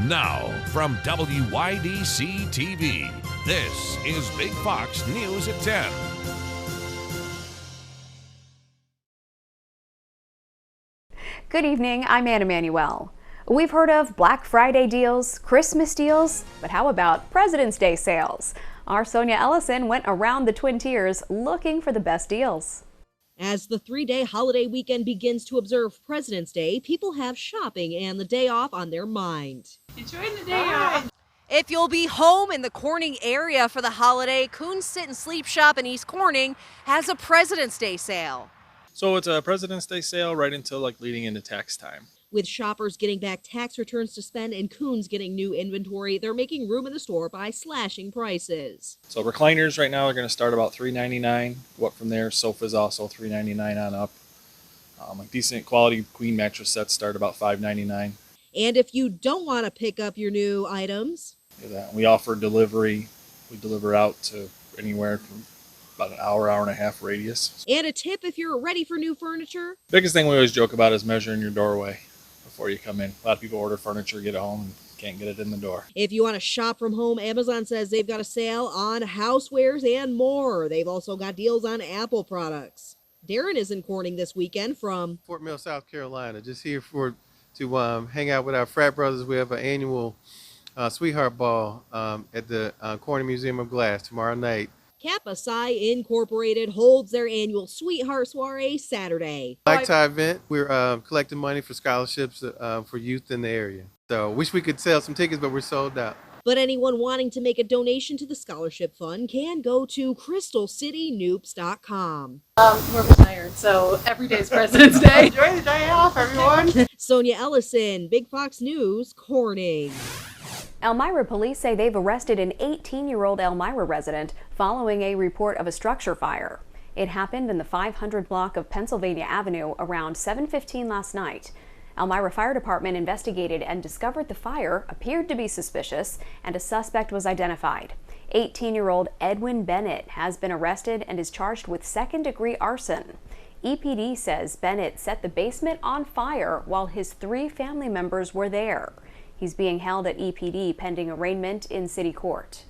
Now, from WYDC TV, this is Big Fox News at 10. Good evening, I'm Anna Manuel. We've heard of Black Friday deals, Christmas deals, but how about President's Day sales? Our Sonia Ellison went around the Twin Tiers looking for the best deals. As the three-day holiday weekend begins to observe President's Day, people have shopping and the day off on their mind. Enjoy the day off. If you'll be home in the Corning area for the holiday, Coons Sit and Sleep Shop in East Corning has a President's Day sale. So it's a President's Day sale right until leading into tax time. With shoppers getting back tax returns to spend and Coons getting new inventory, they're making room in the store by slashing prices. So recliners right now are going to start about $3.99. Go up from there. Sofas also $3.99 on up. Decent quality queen mattress sets start about $5.99. And if you don't want to pick up your new items, we offer delivery. We deliver out to anywhere from about an hour and a half radius. And a tip if you're ready for new furniture. Biggest thing we always joke about is measuring your doorway before you come in. A lot of people order furniture, get it home, and can't get it in the door. If you want to shop from home, Amazon says they've got a sale on housewares and more. They've also got deals on Apple products. Darren is in Corning this weekend from Fort Mill, South Carolina. Just here to hang out with our frat brothers. We have an annual Sweetheart Ball at the Corning Museum of Glass tomorrow night. Kappa Psi Incorporated holds their annual Sweetheart Soiree Saturday. Black tie event. We're collecting money for scholarships for youth in the area. So wish we could sell some tickets, but we're sold out. But anyone wanting to make a donation to the scholarship fund can go to crystalcitynoops.com. We're retired, so every day is President's Day. Enjoy the day off, everyone. Sonia Ellison, Big Fox News, Corning. Elmira police say they've arrested an 18-year-old Elmira resident following a report of a structure fire. It happened in the 500 block of Pennsylvania Avenue around 7:15 last night. Elmira Fire Department investigated and discovered the fire appeared to be suspicious and a suspect was identified. 18-year-old Edwin Bennett has been arrested and is charged with second-degree arson. EPD says Bennett set the basement on fire while his 3 family members were there. He's being held at EPD pending arraignment in city court.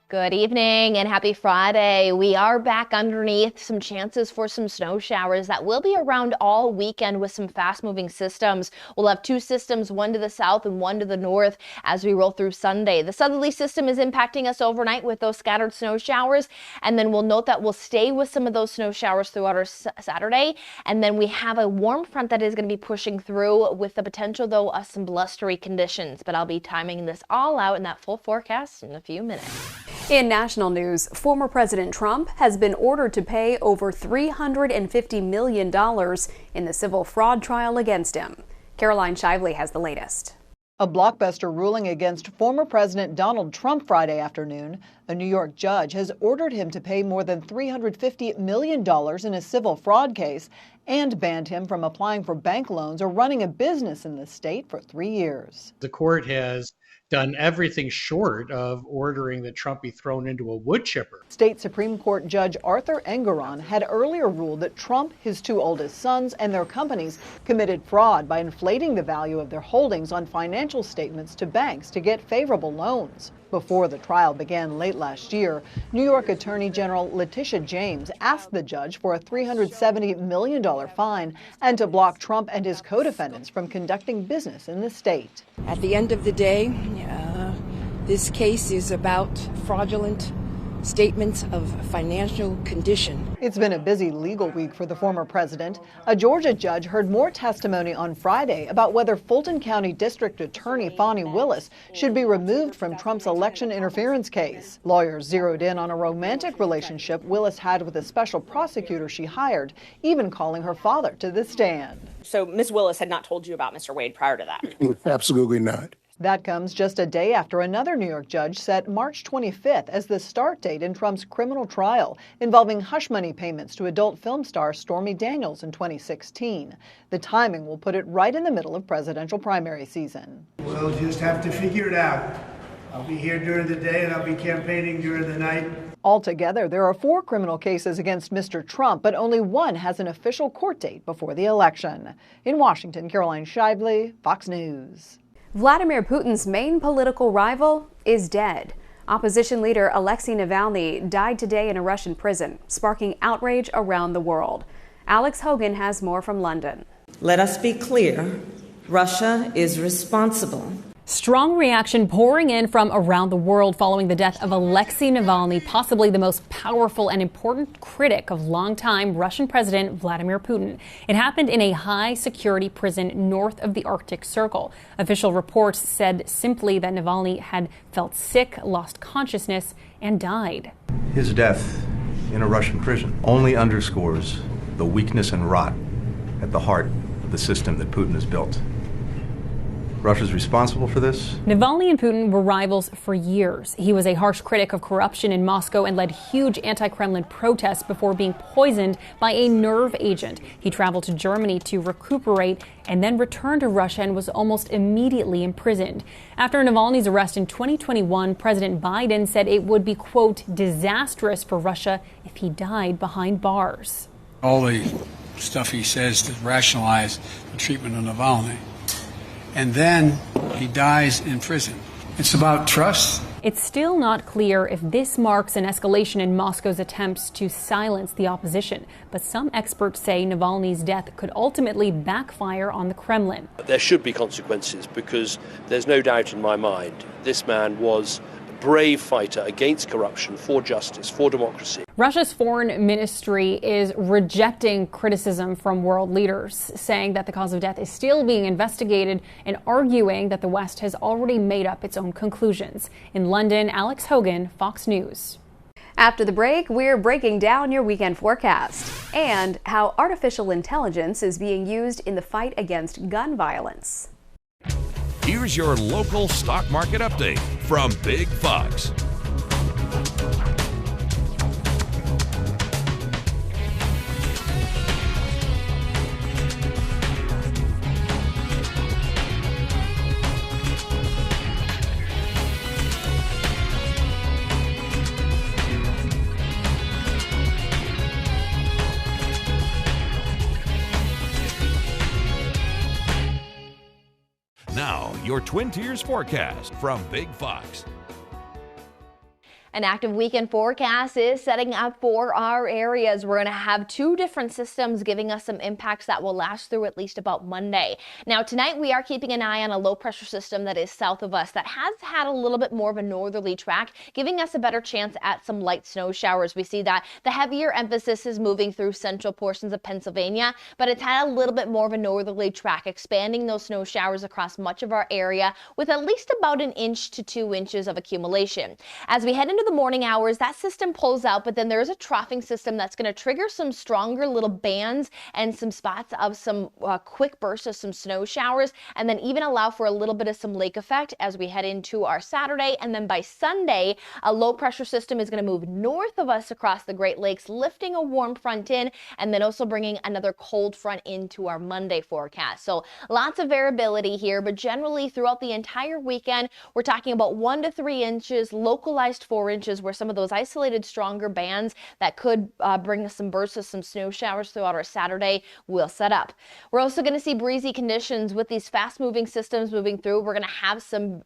Good evening and happy Friday. We are back underneath some chances for some snow showers that will be around all weekend with some fast-moving systems. We'll have 2 systems, one to the south and one to the north as we roll through Sunday. The southerly system is impacting us overnight with those scattered snow showers, and then we'll note that we'll stay with some of those snow showers throughout our Saturday, and then we have a warm front that is going to be pushing through with the potential, though, of some blustery conditions. But I'll be timing this all out in that full forecast in a few minutes. In national news, former President Trump has been ordered to pay over $350 million in the civil fraud trial against him. Caroline Shively has the latest. A blockbuster ruling against former President Donald Trump Friday afternoon. A New York judge has ordered him to pay more than $350 million in a civil fraud case and banned him from applying for bank loans or running a business in the state for 3 years. The court has done everything short of ordering that Trump be thrown into a wood chipper. State Supreme Court Judge Arthur Engoron had earlier ruled that Trump, his 2 oldest sons, and their companies committed fraud by inflating the value of their holdings on financial statements to banks to get favorable loans. Before the trial began late last year, New York Attorney General Letitia James asked the judge for a $370 million fine and to block Trump and his co-defendants from conducting business in the state. At the end of the day, this case is about fraudulent statements of financial condition. It's been a busy legal week for the former president. A Georgia judge heard more testimony on Friday about whether Fulton County District Attorney Fani Willis should be removed from Trump's election interference case. Lawyers zeroed in on a romantic relationship Willis had with a special prosecutor she hired, even calling her father to the stand. So Ms. Willis had not told you about Mr. Wade prior to that? Absolutely not. That comes just a day after another New York judge set March 25th as the start date in Trump's criminal trial involving hush money payments to adult film star Stormy Daniels in 2016. The timing will put it right in the middle of presidential primary season. We'll just have to figure it out. I'll be here during the day and I'll be campaigning during the night. Altogether, there are 4 criminal cases against Mr. Trump, but only one has an official court date before the election. In Washington, Caroline Shively, Fox News. Vladimir Putin's main political rival is dead. Opposition leader Alexei Navalny died today in a Russian prison, sparking outrage around the world. Alex Hogan has more from London. Let us be clear, Russia is responsible. Strong reaction pouring in from around the world following the death of Alexei Navalny, possibly the most powerful and important critic of longtime Russian President Vladimir Putin. It happened in a high-security prison north of the Arctic Circle. Official reports said simply that Navalny had felt sick, lost consciousness, and died. His death in a Russian prison only underscores the weakness and rot at the heart of the system that Putin has built. Russia's responsible for this. Navalny and Putin were rivals for years. He was a harsh critic of corruption in Moscow and led huge anti-Kremlin protests before being poisoned by a nerve agent. He traveled to Germany to recuperate and then returned to Russia and was almost immediately imprisoned. After Navalny's arrest in 2021, President Biden said it would be, quote, disastrous for Russia if he died behind bars. All the stuff he says to rationalize the treatment of Navalny. And then he dies in prison. It's about trust. It's still not clear if this marks an escalation in Moscow's attempts to silence the opposition. But some experts say Navalny's death could ultimately backfire on the Kremlin. There should be consequences because there's no doubt in my mind this man was a brave fighter against corruption, for justice, for democracy. Russia's foreign ministry is rejecting criticism from world leaders, saying that the cause of death is still being investigated and arguing that the West has already made up its own conclusions. In London, Alex Hogan, Fox News. After the break, we're breaking down your weekend forecast and how artificial intelligence is being used in the fight against gun violence. Here's your local stock market update from Big Fox. Now, your Twin Tiers forecast from Big Fox. An active weekend forecast is setting up for our areas. We're going to have 2 different systems giving us some impacts that will last through at least about Monday. Now, tonight we are keeping an eye on a low pressure system that is south of us that has had a little bit more of a northerly track, giving us a better chance at some light snow showers. We see that the heavier emphasis is moving through central portions of Pennsylvania, but it's had a little bit more of a northerly track, expanding those snow showers across much of our area with at least about 1 inch to 2 inches of accumulation. As we head into the morning hours, that system pulls out, but then there's a troughing system that's going to trigger some stronger little bands and some spots of some quick bursts of some snow showers, and then even allow for a little bit of some lake effect as we head into our Saturday. And then by Sunday, a low pressure system is going to move north of us across the Great Lakes, lifting a warm front in, and then also bringing another cold front into our Monday forecast. So lots of variability here, but generally throughout the entire weekend, we're talking about 1 to 3 inches, localized 4 inches, where some of those isolated stronger bands that could bring us some bursts of some snow showers throughout our Saturday will set up. We're also going to see breezy conditions with these fast moving systems moving through. We're going to have some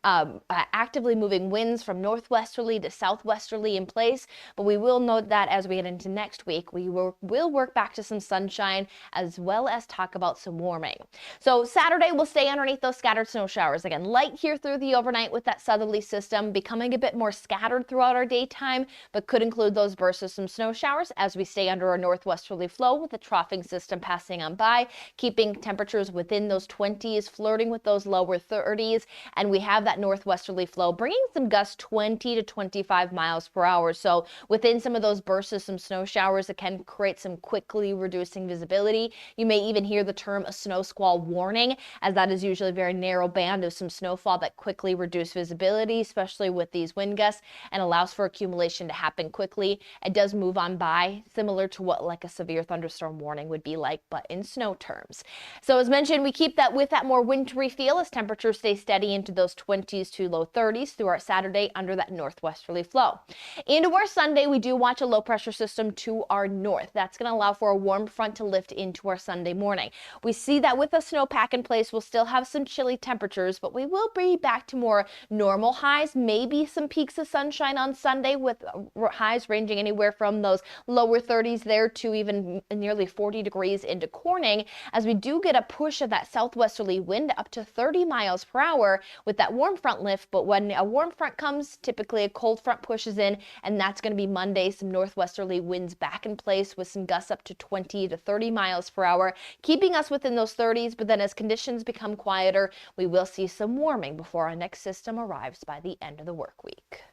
actively moving winds from northwesterly to southwesterly in place, but we will note that as we get into next week, we will work back to some sunshine as well as talk about some warming. So Saturday will stay underneath those scattered snow showers. Again, light here through the overnight with that southerly system becoming a bit more scattered throughout our daytime, but could include those bursts of some snow showers as we stay under our northwesterly flow with the troughing system passing on by, keeping temperatures within those 20s, flirting with those lower 30s, and we have that northwesterly flow bringing some gusts 20 to 25 miles per hour. So within some of those bursts of some snow showers, it can create some quickly reducing visibility. You may even hear the term a snow squall warning, as that is usually a very narrow band of some snowfall that quickly reduce visibility, especially with these wind gusts, and allow allows for accumulation to happen quickly. It does move on by, similar to what like a severe thunderstorm warning would be like, but in snow terms. So as mentioned, we keep that with that more wintry feel as temperatures stay steady into those 20s to low 30s through our Saturday under that northwesterly flow. Into our Sunday, we do watch a low pressure system to our north. That's going to allow for a warm front to lift into our Sunday morning. We see that with a snowpack in place, we'll still have some chilly temperatures, but we will be back to more normal highs, maybe some peaks of sunshine on Sunday with highs ranging anywhere from those lower 30s there to even nearly 40 degrees into Corning, as we do get a push of that southwesterly wind up to 30 miles per hour with that warm front lift. But when a warm front comes, typically a cold front pushes in, and that's going to be Monday. Some northwesterly winds back in place with some gusts up to 20 to 30 miles per hour, keeping us within those 30s. But then as conditions become quieter, we will see some warming before our next system arrives by the end of the work week.